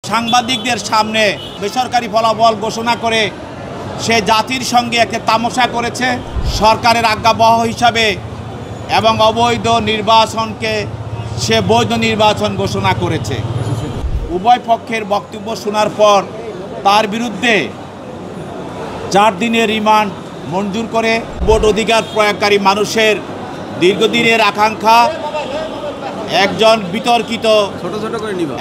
সাংবাদিকদের সামনে বেসরকারি ফলাফল ঘোষণা করে সে জাতির সঙ্গে একটা তামাশা করেছে। সরকারের আজ্ঞাবহ হিসাবে এবং অবৈধ নির্বাচনকে সে বৈধ নির্বাচন ঘোষণা করেছে। উভয় পক্ষের বক্তব্য শোনার পর তার বিরুদ্ধে 4 দিনের রিমান্ড মঞ্জুর করে ভোট অধিকার প্রয়োগকারী মানুষের দীর্ঘদিনের আকাঙ্ক্ষা একজন বিতর্কিত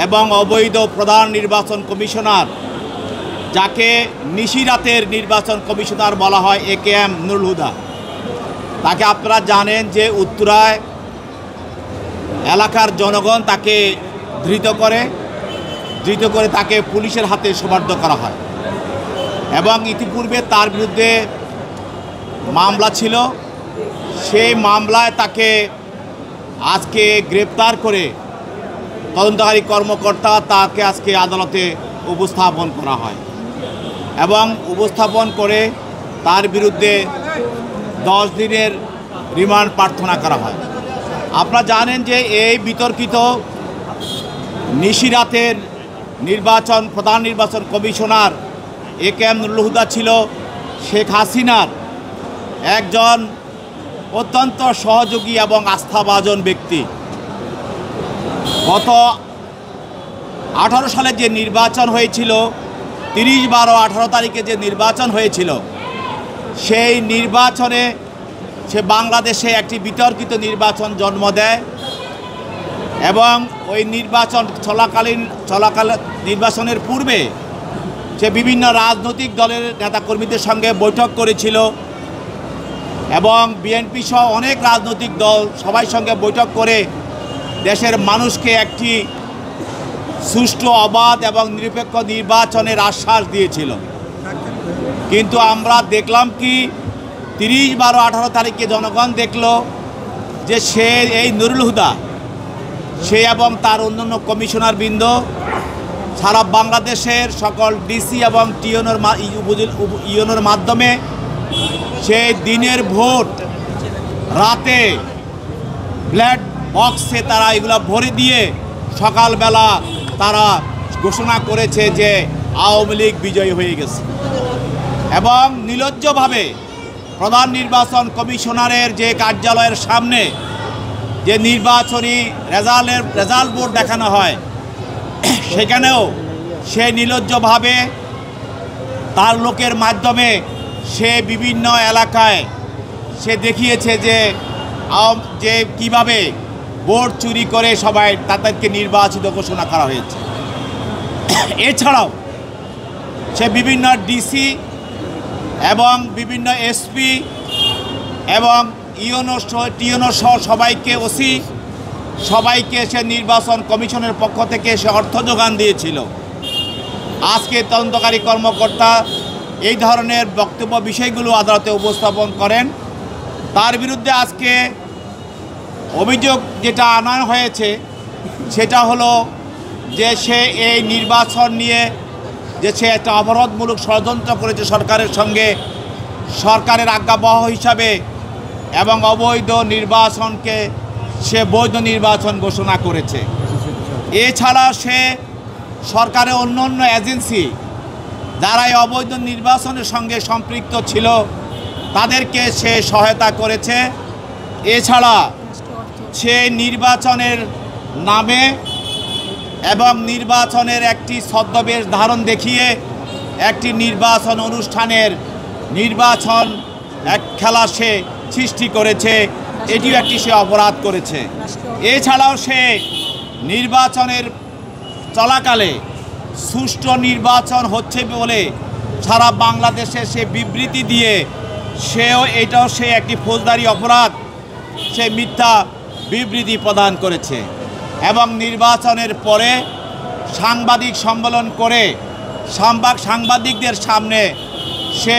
এবং অবৈধ প্রধান নির্বাচন কমিশনার, যাকে নিশিরাতের নির্বাচন কমিশনার বলা হয়, AKM নুরুল হুদা, তাকে আপনারা জানেন যে উত্তরায় এলাকার জনগণ তাকে ধৃত করে তাকে পুলিশের হাতে সোপর্দ করা হয় এবং ইতিপূর্বে তার বিরুদ্ধে মামলা ছিল। সেই মামলায় তাকে আজকে গ্রেপ্তার করে তদন্তকারী কর্মকর্তা তাকে আজকে আদালতে উপস্থাপন করা হয় এবং উপস্থাপন করে তার বিরুদ্ধে 10 দিনের রিমান্ড প্রার্থনা করা হয়। আপনারা জানেন যে এই বিতর্কিত নিশিরাতের প্রধান নির্বাচন কমিশনার AKM নুরুল হুদা ছিল শেখ হাসিনার একজন অত্যন্ত সহযোগী এবং আস্থাভাজন ব্যক্তি। গত 18 সালে যে নির্বাচন হয়েছিল, 30/12/18 তারিখে যে নির্বাচন হয়েছিল, সেই নির্বাচনে সে বাংলাদেশে একটি বিতর্কিত নির্বাচন জন্ম দেয় এবং ওই নির্বাচন চলাকালীন নির্বাচনের পূর্বে সে বিভিন্ন রাজনৈতিক দলের নেতাকর্মীদের সঙ্গে বৈঠক করেছিল এবং বিএনপি সহ অনেক রাজনৈতিক দল সবাই সঙ্গে বৈঠক করে দেশের মানুষকে একটি সুষ্ঠু, অবাধ এবং নিরপেক্ষ নির্বাচনের আশ্বাস দিয়েছিল। কিন্তু আমরা দেখলাম কি 30/12/18 তারিখে জনগণ দেখল যে সে এই নুরুল হুদা সে এবং তার অন্যান্য কমিশনার বৃন্দ সারা বাংলাদেশের সকল ডিসি এবং ইউনোর মাধ্যমে সে দিনের ভোট রাতে ব্যালট বক্সে তারা এগুলো ভরে দিয়ে সকালবেলা তারা ঘোষণা করেছে যে আওয়ামী লীগ বিজয়ী হয়ে গেছে এবং নির্লজ্জভাবে প্রধান নির্বাচন কমিশনারের যে কার্যালয়ের সামনে যে নির্বাচনী রেজাল্ট বোর্ড দেখানো হয়, সেখানেও সে নির্লজ্জভাবে তার লোকের মাধ্যমে সে বিভিন্ন এলাকায় সে দেখিয়েছে যে কিভাবে ভোট চুরি করে সবাই তাদেরকে নির্বাচিত ঘোষণা করা হয়েছে। এছাড়াও সে বিভিন্ন ডিসি এবং বিভিন্ন এসপি এবং টিএনও সহ সবাইকে ওসি সবাইকে সে নির্বাচন কমিশনের পক্ষ থেকে সে অর্থ যোগান দিয়েছিল। আজকে তদন্তকারী কর্মকর্তা এই ধরনের বক্তব্য বিষয়গুলো আদালতে উপস্থাপন করেন। তার বিরুদ্ধে আজকে অভিযোগ যেটা আনা হয়েছে সেটা হলো যে সে এই নির্বাচন নিয়ে যে সে একটা অবরোধমূলক ষড়যন্ত্র করেছে সরকারের সঙ্গে, সরকারের আজ্ঞাবহ হিসাবে এবং অবৈধ নির্বাচনকে সে বৈধ নির্বাচন ঘোষণা করেছে। এছাড়া সে সরকারের অন্য এজেন্সি যারা এই অবৈধ নির্বাচনের সঙ্গে সম্পৃক্ত ছিল তাদেরকে সে সহায়তা করেছে। এছাড়া সে নির্বাচনের নামে এবং নির্বাচনের একটি ছদ্মবেশ ধারণ দেখিয়ে একটি নির্বাচন অনুষ্ঠানের এক খেলা সে সৃষ্টি করেছে, এটিও একটি সে অপরাধ করেছে। এছাড়াও সে নির্বাচনের চলাকালে সুষ্ঠু নির্বাচন হচ্ছে বলে সারা বাংলাদেশে সে বিবৃতি দিয়ে এটাও সে একটি ফৌজদারি অপরাধ, সে মিথ্যা বিবৃতি প্রদান করেছে এবং নির্বাচনের পরে সাংবাদিক সম্মেলন করে সাংবাদিকদের সামনে সে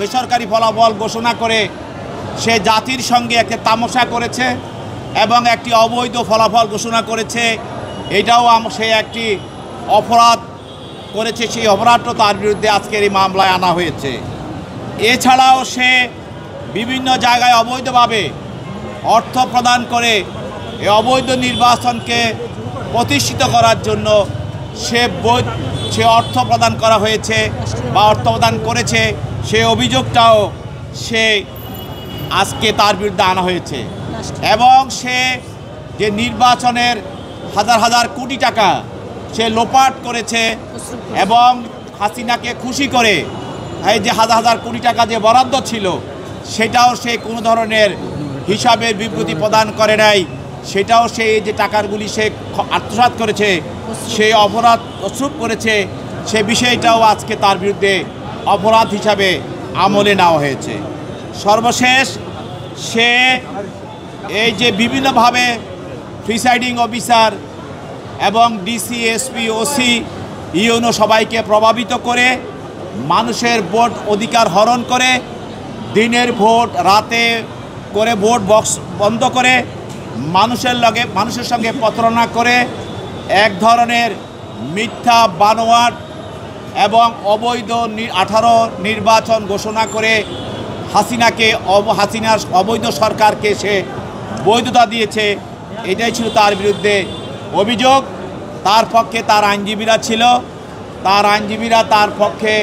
বেসরকারি ফলাফল ঘোষণা করে সে জাতির সঙ্গে একটা তামাশা করেছে এবং একটি অবৈধ ফলাফল ঘোষণা করেছে। এটাও সে একটি অপরাধ করেছে, সেই অপরাধটা তার বিরুদ্ধে আজকের এই মামলায় আনা হয়েছে। এছাড়াও সে বিভিন্ন জায়গায় অবৈধভাবে অর্থ প্রদান করে এই অবৈধ নির্বাচনকে প্রতিষ্ঠিত করার জন্য সে অর্থ প্রদান করা হয়েছে বা অর্থ প্রদান করেছে, সে অভিযোগটাও সে আজকে তার বিরুদ্ধে আনা হয়েছে। এবং সে যে নির্বাচনের হাজার হাজার কোটি টাকা সে লোপাট করেছে এবং হাসিনাকে খুশি করে এই যে হাজার হাজার কোটি টাকা যে বরাদ্দ ছিল সেটাও সে কোনো ধরনের হিসাবের বিবৃতি প্রদান করে নাই, সেটাও সে যে টাকাগুলি সে আত্মসাৎ করেছে, সে অপরাধ প্রস্তুত করেছে, সে বিষয়টাও আজকে তার বিরুদ্ধে অপরাধ হিসাবে আমলে নেওয়া হয়েছে। সর্বশেষ সে এই যে বিভিন্নভাবে প্রিসাইডিং অফিসার এবং ডিসি, এসপি, ওসি, ইউনো সবাইকে প্রভাবিত করে মানুষের ভোট অধিকার হরণ করে, দিনের ভোট রাতে করে ভোট বক্স বন্ধ করে মানুষের সঙ্গে প্রতারণা করে এক ধরনের মিথ্যা বানোয়াট এবং অবৈধ 18 নির্বাচন ঘোষণা করে হাসিনার অবৈধ সরকারকে সে বৈধতা দিয়েছে। এটাই ছিল তার বিরুদ্ধে অভিযোগ। তার পক্ষে তার আইনজীবীরা ছিল, তার আইনজীবীরা তার পক্ষে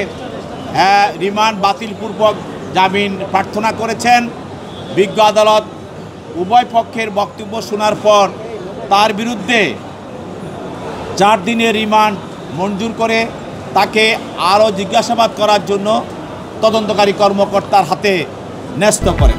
রিমান্ড বাতিলপূর্বক জামিন প্রার্থনা করেছেন। বিজ্ঞ আদালত উভয় পক্ষের বক্তব্য শোনার পর তার বিরুদ্ধে 4 দিনের রিমান্ড মঞ্জুর করে তাকে আরও জিজ্ঞাসাবাদ করার জন্য তদন্তকারী কর্মকর্তার হাতে ন্যস্ত করে।